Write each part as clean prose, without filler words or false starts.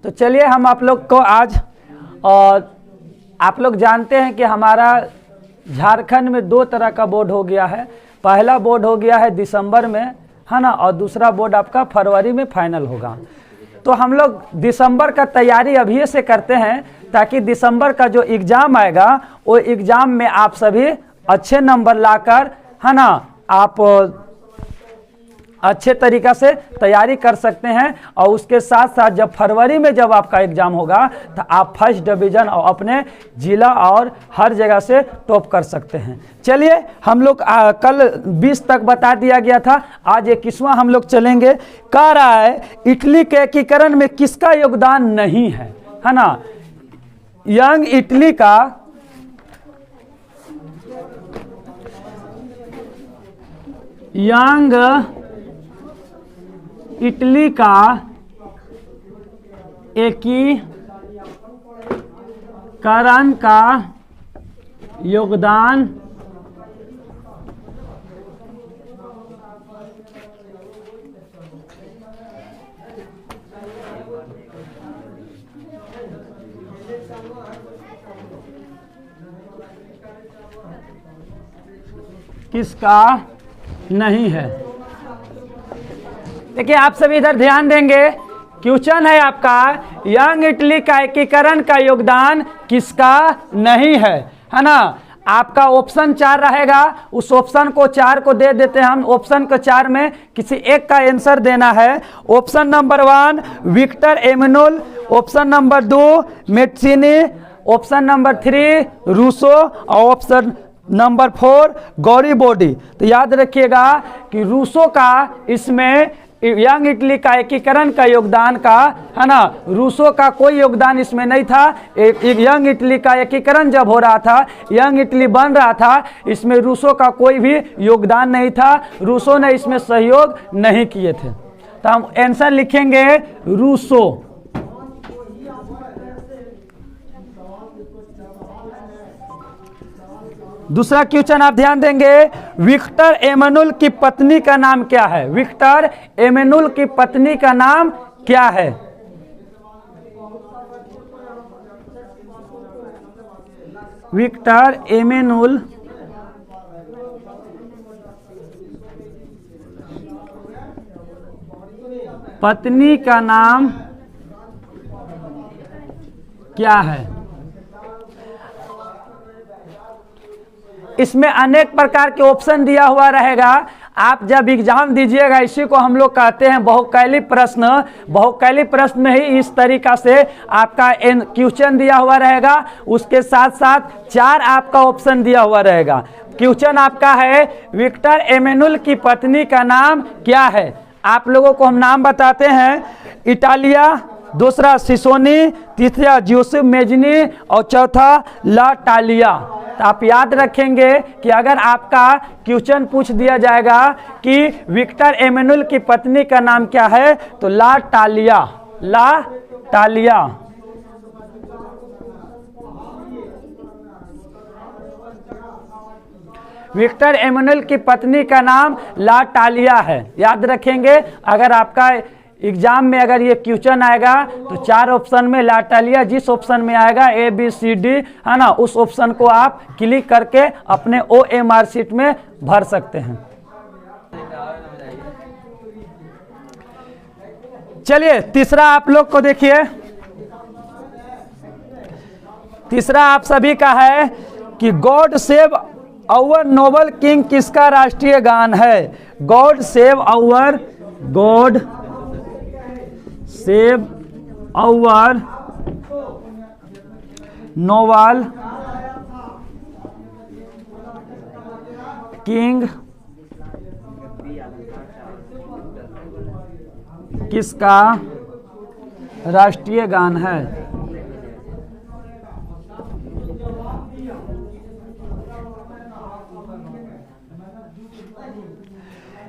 तो चलिए हम आप लोग को आज, और आप लोग जानते हैं कि हमारा झारखंड में 2 तरह का बोर्ड हो गया है। पहला बोर्ड हो गया है दिसंबर में, है ना, और दूसरा बोर्ड आपका फरवरी में फाइनल होगा। तो हम लोग दिसंबर का तैयारी अभी से करते हैं ताकि दिसंबर का जो एग्ज़ाम आएगा वो एग्ज़ाम में आप सभी अच्छे नंबर लाकर, है ना, आप अच्छे तरीक़ा से तैयारी कर सकते हैं। और उसके साथ साथ जब फरवरी में जब आपका एग्ज़ाम होगा तो आप फर्स्ट डिवीज़न और अपने ज़िला और हर जगह से टॉप कर सकते हैं। चलिए हम लोग कल 20 तक बता दिया गया था, आज 21वां हम लोग चलेंगे। कह रहा है इटली के एकीकरण में किसका योगदान नहीं है ना। यंग इटली का इटली का एकीकरण का योगदान किसका नहीं है। देखिए आप सभी इधर ध्यान देंगे, क्वेश्चन है आपका यंग इटली का एकीकरण का योगदान किसका नहीं है ना। आपका ऑप्शन 4 रहेगा, उस ऑप्शन को 4 को दे देते हैं हम। ऑप्शन को 4 में किसी एक का आंसर देना है। Option number 1 Victor Emmanuel, option number 2 Mazzini, option number 3 Rousseau और ऑप्शन नंबर 4 गौरीबोडी। तो याद रखिएगा कि रूसो का इसमें यंग इटली का एकीकरण का योगदान का, है ना, रूसो का कोई योगदान इसमें नहीं था। यंग इटली का एकीकरण जब हो रहा था, यंग इटली बन रहा था, इसमें रूसो का कोई भी योगदान नहीं था। रूसो ने इसमें सहयोग नहीं किए थे। तो हम आंसर लिखेंगे रूसो। दूसरा क्वेश्चन आप ध्यान देंगे, विक्टर एमेनुएल की पत्नी का नाम क्या है। विक्टर एमेनुएल की पत्नी का नाम क्या है। विक्टर एमेनुएल पत्नी का नाम क्या है। इसमें अनेक प्रकार के ऑप्शन दिया हुआ रहेगा। आप जब एग्जाम दीजिएगा, इसी को हम लोग कहते हैं बहुकैली प्रश्न। बहुकैली प्रश्न में ही इस तरीका से आपका क्वेश्चन दिया हुआ रहेगा, उसके साथ साथ 4 आपका ऑप्शन दिया हुआ रहेगा। क्वेश्चन आपका है विक्टर एमेनुएल की पत्नी का नाम क्या है। आप लोगों को हम नाम बताते हैं, इटालिया, दूसरा सिसोनी, तीसरा जोसेफ मेजनी और चौथा ला टालिया। तो आप याद रखेंगे कि अगर आपका क्वेश्चन पूछ दिया जाएगा कि विक्टर एमेनुएल की पत्नी का नाम क्या है, तो ला टालिया, ला टालिया। विक्टर एमेनुएल की पत्नी का नाम ला टालिया है। याद रखेंगे, अगर आपका एग्जाम में अगर ये क्वेश्चन आएगा तो 4 ऑप्शन में ला टालिया जिस ऑप्शन में आएगा ABCD, है ना, उस ऑप्शन को आप क्लिक करके अपने OMR शीट में भर सकते हैं। चलिए तीसरा आप लोग को देखिए, तीसरा आप सभी का है कि God save our noble king किसका राष्ट्रीय गान है। God save our, God save our noble king किसका राष्ट्रीय गान है।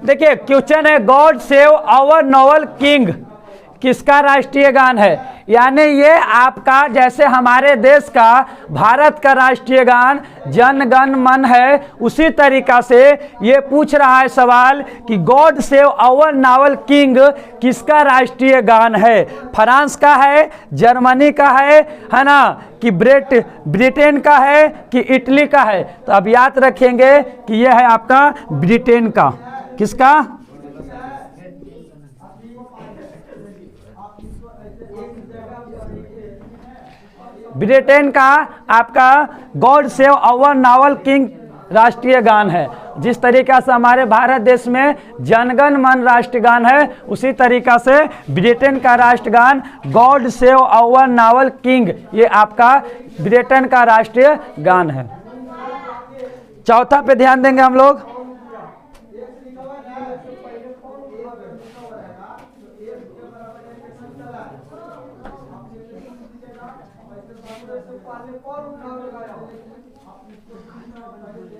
देखिए क्वेश्चन है God save our noble king किसका राष्ट्रीय गान है। यानी ये आपका जैसे हमारे देश का भारत का राष्ट्रीय गान जन गण मन है, उसी तरीका से ये पूछ रहा है सवाल कि God save our noble king किसका राष्ट्रीय गान है। फ्रांस का है, जर्मनी का है ना, कि ब्रिटेन का है कि इटली का है। तो अब याद रखेंगे कि यह है आपका ब्रिटेन का। किसका? ब्रिटेन का आपका God save our noble king राष्ट्रीय गान है। जिस तरीका से हमारे भारत देश में जनगण मन राष्ट्रगान है, उसी तरीका से ब्रिटेन का राष्ट्रगान God save our noble king, ये आपका ब्रिटेन का राष्ट्रीय गान है। चौथा पे ध्यान देंगे हम लोग।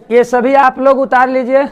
ये सभी आप लोग उतार लीजिए।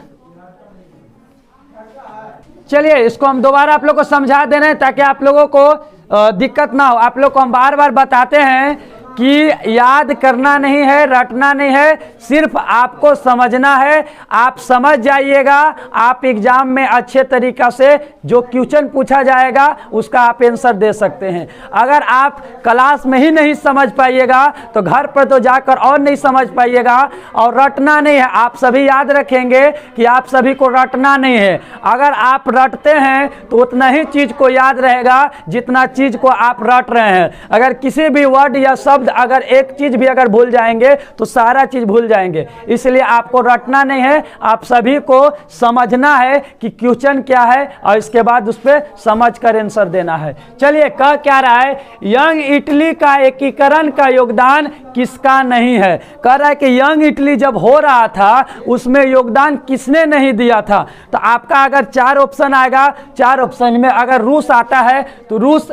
चलिए इसको हम दोबारा आप लोग को समझा दे रहे हैं ताकि आप लोगों को दिक्कत ना हो। आप लोग को हम बार बार बताते हैं कि याद करना नहीं है, रटना नहीं है, सिर्फ आपको समझना है। आप समझ जाइएगा, आप एग्जाम में अच्छे तरीका से जो क्वेश्चन पूछा जाएगा उसका आप आंसर दे सकते हैं। अगर आप क्लास में ही नहीं समझ पाइएगा तो घर पर तो जाकर और नहीं समझ पाइएगा। और रटना नहीं है, आप सभी याद रखेंगे कि आप सभी को रटना नहीं है। अगर आप रटते हैं तो उतना ही चीज को याद रहेगा जितना चीज को आप रट रहे हैं। अगर किसी भी वर्ड या शब्द अगर एक चीज भी अगर भूल जाएंगे तो सारा चीज भूल जाएंगे। इसलिए आपको रटना नहीं है, आप सभी को समझना है कि क्वेश्चन क्या है और इसके बाद उस पर समझ कर आंसर देना है। चलिए कह क्या रहा है, यंग इटली का एकीकरण का योगदान किसका नहीं है। कह रहा है कि यंग इटली जब हो रहा था उसमें योगदान किसने नहीं दिया था। तो आपका अगर 4 ऑप्शन आएगा, 4 ऑप्शन में अगर रूस आता है तो रूस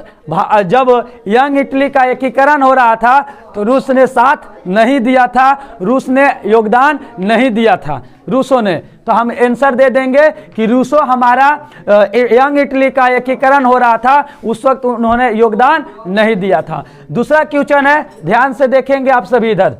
जब यंग इटली का एकीकरण हो रहा था तो रूस ने साथ नहीं दिया था, रूस ने योगदान नहीं दिया था रूसों ने। तो हम आंसर दे देंगे कि रूसो हमारा यंग इटली का एकीकरण हो रहा था उस वक्त उन्होंने योगदान नहीं दिया था। दूसरा क्वेश्चन है, ध्यान से देखेंगे आप सभी इधर।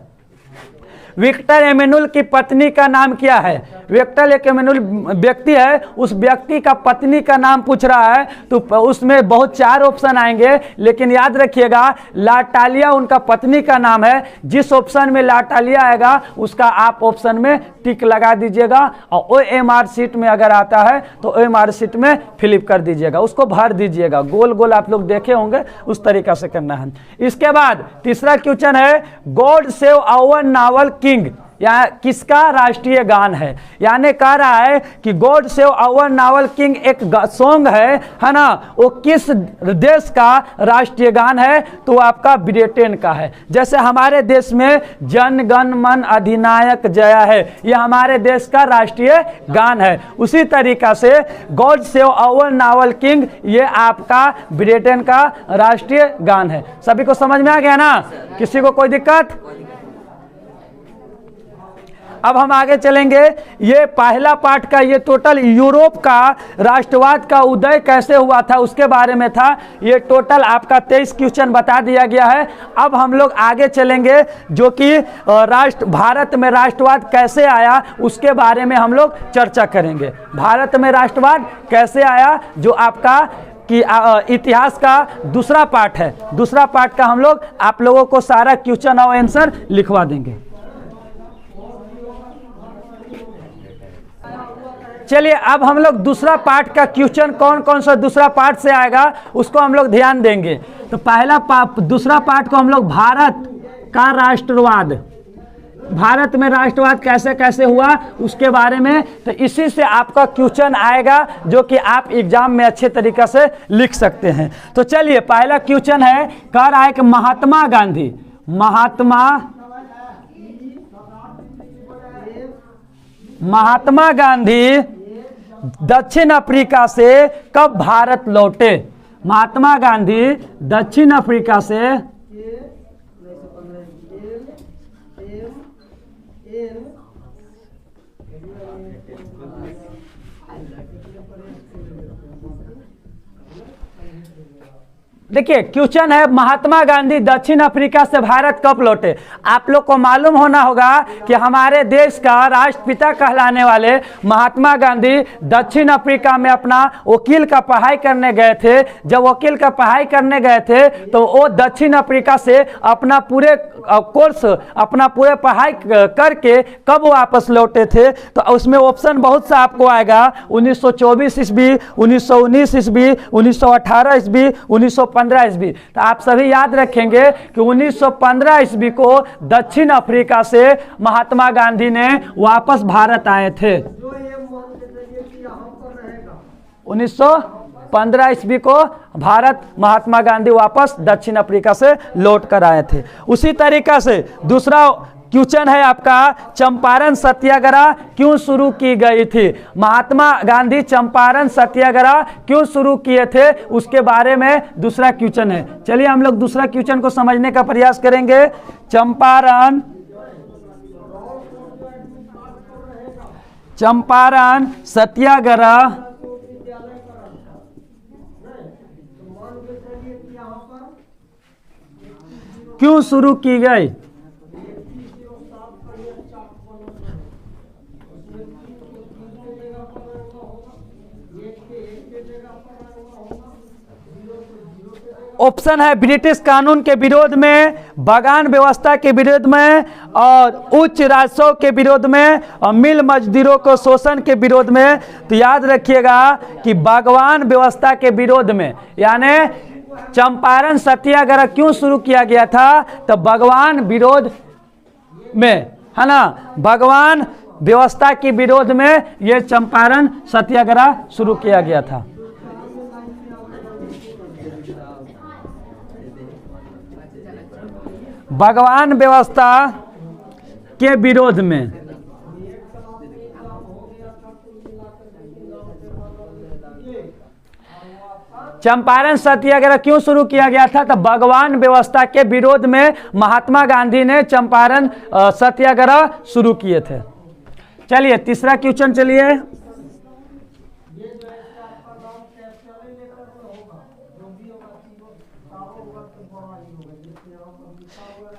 विक्टर एमेनुअल की पत्नी का नाम क्या है। विक्टर एक एमेनुअल व्यक्ति है, उस व्यक्ति का पत्नी का नाम पूछ रहा है। तो उसमें बहुत 4 ऑप्शन आएंगे, लेकिन याद रखिएगा लाटालिया उनका पत्नी का नाम है। जिस ऑप्शन में लाटालिया आएगा उसका आप ऑप्शन में टिक लगा दीजिएगा और OMR शीट में अगर आता है तो OMR शीट में फिलिप कर दीजिएगा, उसको भर दीजिएगा। गोल गोल आप लोग देखे होंगे, उस तरीका से करना है। इसके बाद तीसरा क्वेश्चन है, God save our noble king या किसका राष्ट्रीय गान है। यानी कह रहा है कि God save our noble king एक सॉन्ग है ना, वो किस देश का राष्ट्रीय गान है। तो आपका ब्रिटेन का है। जैसे हमारे देश में जन गण मन अधिनायक जया है, यह हमारे देश का राष्ट्रीय गान है। उसी तरीका से God save our noble king ये आपका ब्रिटेन का राष्ट्रीय गान है। सभी को समझ में आ गया ना, किसी को कोई दिक्कत। अब हम आगे चलेंगे। ये पहला पार्ट का ये टोटल यूरोप का राष्ट्रवाद का उदय कैसे हुआ था उसके बारे में था। ये टोटल आपका 23 क्वेश्चन बता दिया गया है। अब हम लोग आगे चलेंगे जो कि भारत में राष्ट्रवाद कैसे आया उसके बारे में हम लोग चर्चा करेंगे। भारत में राष्ट्रवाद कैसे आया जो आपका कि इतिहास का दूसरा पार्ट है। दूसरा पार्ट का हम लोग आप लोगों को सारा क्वेश्चन और आंसर लिखवा देंगे। चलिए अब हम लोग दूसरा पार्ट का क्वेश्चन कौन कौन सा दूसरा पार्ट से आएगा उसको हम लोग ध्यान देंगे। तो दूसरा पार्ट को हम लोग भारत का राष्ट्रवाद, भारत में राष्ट्रवाद कैसे कैसे हुआ उसके बारे में, तो इसी से आपका क्वेश्चन आएगा जो कि आप एग्जाम में अच्छे तरीके से लिख सकते हैं। तो चलिए पहला क्वेश्चन है, कह रहा है कि महात्मा गांधी दक्षिण अफ्रीका से कब भारत लौटे। महात्मा गांधी दक्षिण अफ्रीका से देखिए क्वेश्चन है, महात्मा गांधी दक्षिण अफ्रीका से भारत कब लौटे। आप लोग को मालूम होना होगा कि हमारे देश का राष्ट्रपिता कहलाने वाले महात्मा गांधी दक्षिण अफ्रीका में अपना वकील का पढ़ाई करने गए थे। जब वकील का पढ़ाई करने गए थे तो वो दक्षिण अफ्रीका से अपना पूरे कोर्स, अपना पूरे पढ़ाई करके कब वापस लौटे थे। तो उसमें ऑप्शन बहुत सा आपको आएगा, 1924 ईस्वी, 1919 ईस्वी, 1918 ईस्वी, 1915 ईस्वी। तो आप सभी याद रखेंगे कि 1915 ईस्वी को दक्षिण अफ्रीका से महात्मा गांधी ने वापस भारत आए थे। 1915 ईस्वी को भारत महात्मा गांधी वापस दक्षिण अफ्रीका से लौट कर आए थे। उसी तरीका से दूसरा क्वेश्चन है आपका, चंपारण सत्याग्रह क्यों शुरू की गई थी। महात्मा गांधी चंपारण सत्याग्रह क्यों शुरू किए थे, उसके बारे में दूसरा क्वेश्चन है। चलिए हम लोग दूसरा क्वेश्चन को समझने का प्रयास करेंगे। चंपारण सत्याग्रह क्यों शुरू की गई। ऑप्शन है ब्रिटिश कानून के विरोध में, बागान व्यवस्था के विरोध में, और उच्च राजस्व के विरोध में, और मिल मजदूरों को शोषण के विरोध में। तो याद रखिएगा कि बागवान व्यवस्था के विरोध में, यानी चंपारण सत्याग्रह क्यों शुरू किया गया था, तो बागवान विरोध में, है ना, बागवान व्यवस्था के विरोध में यह चंपारण सत्याग्रह शुरू किया गया था। बागवान व्यवस्था के विरोध में। चंपारण सत्याग्रह क्यों शुरू किया गया था, तो बागवान व्यवस्था के विरोध में महात्मा गांधी ने चंपारण सत्याग्रह शुरू किए थे। चलिए तीसरा क्वेश्चन, चलिए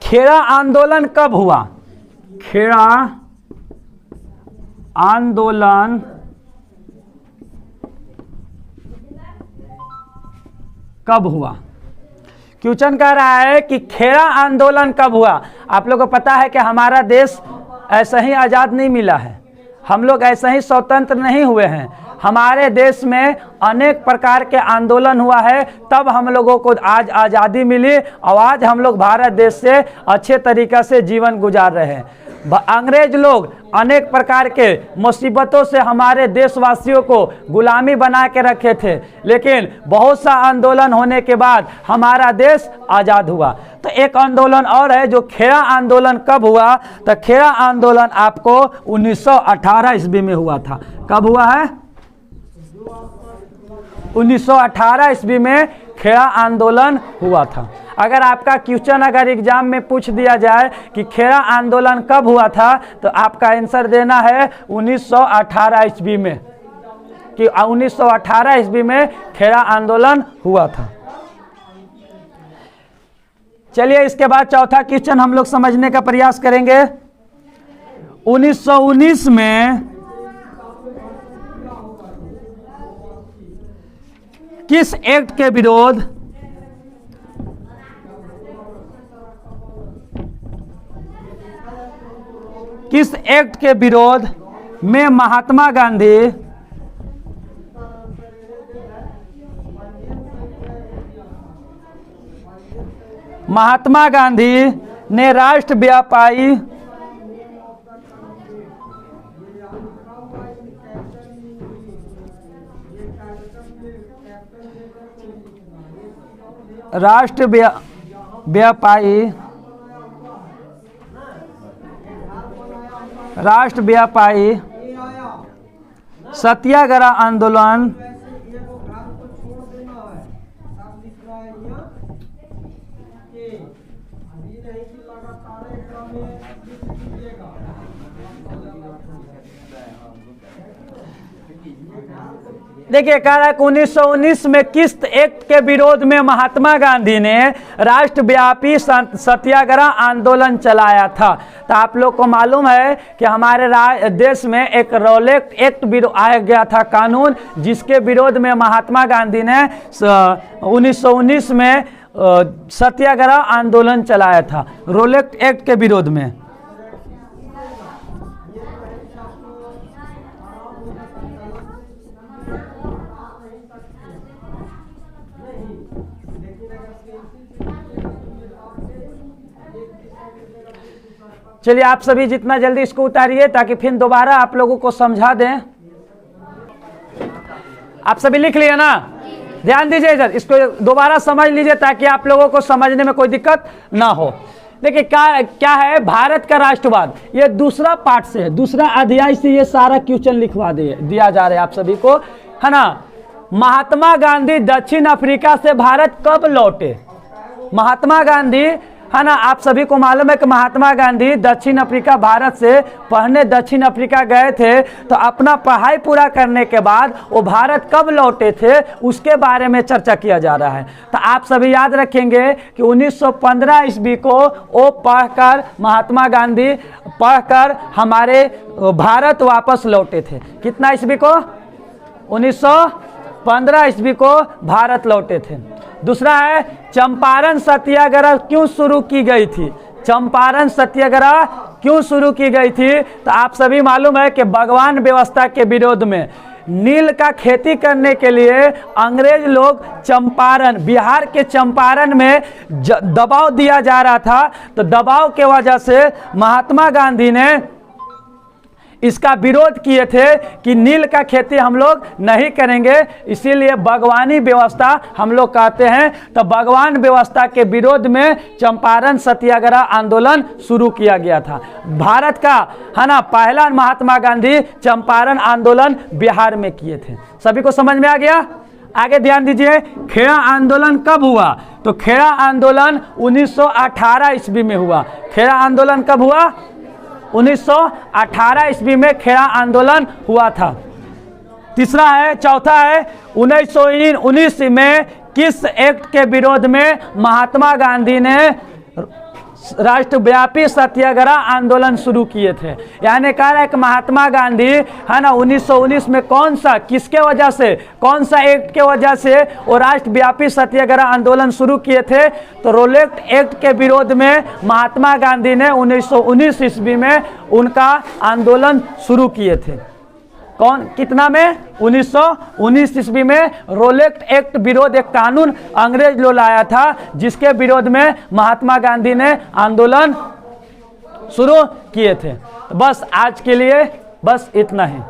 खेड़ा आंदोलन कब हुआ। खेड़ा आंदोलन कब हुआ। क्वेश्चन कह रहा है कि खेड़ा आंदोलन कब हुआ। आप लोगों को पता है कि हमारा देश ऐसा ही आज़ाद नहीं मिला है, हम लोग ऐसे ही स्वतंत्र नहीं हुए हैं। हमारे देश में अनेक प्रकार के आंदोलन हुआ है, तब हम लोगों को आज आज़ादी मिली और आज हम लोग भारत देश से अच्छे तरीक़े से जीवन गुजार रहे हैं। अंग्रेज लोग अनेक प्रकार के मुसीबतों से हमारे देशवासियों को गुलामी बना के रखे थे, लेकिन बहुत सा आंदोलन होने के बाद हमारा देश आज़ाद हुआ। तो एक आंदोलन और है जो खेड़ा आंदोलन कब हुआ, तो खेड़ा आंदोलन आपको 1918 ईस्वी में हुआ था। कब हुआ है, 1918 ईस्वी में खेड़ा आंदोलन हुआ था। अगर आपका क्वेश्चन अगर एग्जाम में पूछ दिया जाए कि खेड़ा आंदोलन कब हुआ था, तो आपका आंसर देना है 1918 ईस्वी में, कि 1918 ईस्वी में खेड़ा आंदोलन हुआ था। चलिए इसके बाद चौथा क्वेश्चन हम लोग समझने का प्रयास करेंगे। 1919 में किस एक्ट के विरोध में महात्मा गांधी ने राष्ट्रव्यापी सत्याग्रह आंदोलन देखिए कह रहा है कि 1919 में किस्त एक्ट के विरोध में महात्मा गांधी ने राष्ट्रव्यापी सत्याग्रह आंदोलन चलाया था। तो आप लोग को मालूम है कि हमारे देश में एक रोलेक्ट एक्ट आया गया था कानून, जिसके विरोध में महात्मा गांधी ने 1919 में सत्याग्रह आंदोलन चलाया था, रोलेक्ट एक्ट के विरोध में। चलिए आप सभी जितना जल्दी इसको उतारिए ताकि फिर दोबारा आप लोगों को समझा दें। आप सभी लिख लिए ना, ध्यान दीजिए इधर, इसको दोबारा समझ लीजिए ताकि आप लोगों को समझने में कोई दिक्कत ना हो। देखिए क्या है भारत का राष्ट्रवाद, ये दूसरा पार्ट से है, दूसरा अध्याय से ये सारा क्वेश्चन लिखवा दिया जा रहा है आप सभी को, है ना। महात्मा गांधी दक्षिण अफ्रीका से भारत कब लौटे? महात्मा गांधी, है ना, आप सभी को मालूम है कि महात्मा गांधी दक्षिण अफ्रीका भारत से पढ़ने दक्षिण अफ्रीका गए थे। तो अपना पढ़ाई पूरा करने के बाद वो भारत कब लौटे थे उसके बारे में चर्चा किया जा रहा है। तो आप सभी याद रखेंगे कि 1915 ईस्वी को वो पढ़कर महात्मा गांधी पढ़कर हमारे भारत वापस लौटे थे। कितना ईस्वी को? 1915 ईस्वी को भारत लौटे थे। दूसरा है चंपारण सत्याग्रह क्यों शुरू की गई थी? चंपारण सत्याग्रह क्यों शुरू की गई थी? तो आप सभी मालूम है कि बागवान व्यवस्था के विरोध में नील का खेती करने के लिए अंग्रेज लोग चंपारण, बिहार के चंपारण में दबाव दिया जा रहा था। तो दबाव के वजह से महात्मा गांधी ने इसका विरोध किए थे कि नील का खेती हम लोग नहीं करेंगे, इसीलिए बागवानी व्यवस्था हम लोग कहते हैं। तो बागवान व्यवस्था के विरोध में चंपारण सत्याग्रह आंदोलन शुरू किया गया था। भारत का, है ना, पहला महात्मा गांधी चंपारण आंदोलन बिहार में किए थे। सभी को समझ में आ गया? आगे ध्यान दीजिए, खेड़ा आंदोलन कब हुआ? तो खेड़ा आंदोलन 1918 ईस्वी में हुआ। खेड़ा आंदोलन कब हुआ? 1918 ईस्वी में खेड़ा आंदोलन हुआ था। तीसरा है, चौथा है 1919 में किस एक्ट के विरोध में महात्मा गांधी ने राष्ट्रव्यापी सत्याग्रह आंदोलन शुरू किए थे? यानी कह रहा है कि महात्मा गांधी, है ना, 1919 में कौन सा, किसके वजह से, कौन सा एक्ट के वजह से वो राष्ट्रव्यापी सत्याग्रह आंदोलन शुरू किए थे? तो रोलेक्ट एक्ट के विरोध में महात्मा गांधी ने 1919 ईस्वी में उनका आंदोलन शुरू किए थे। कौन, कितना में? 1919 ईस्वी में रोलेक्ट एक्ट विरोध, एक कानून अंग्रेज लोग लाया था जिसके विरोध में महात्मा गांधी ने आंदोलन शुरू किए थे। तो बस आज के लिए बस इतना ही।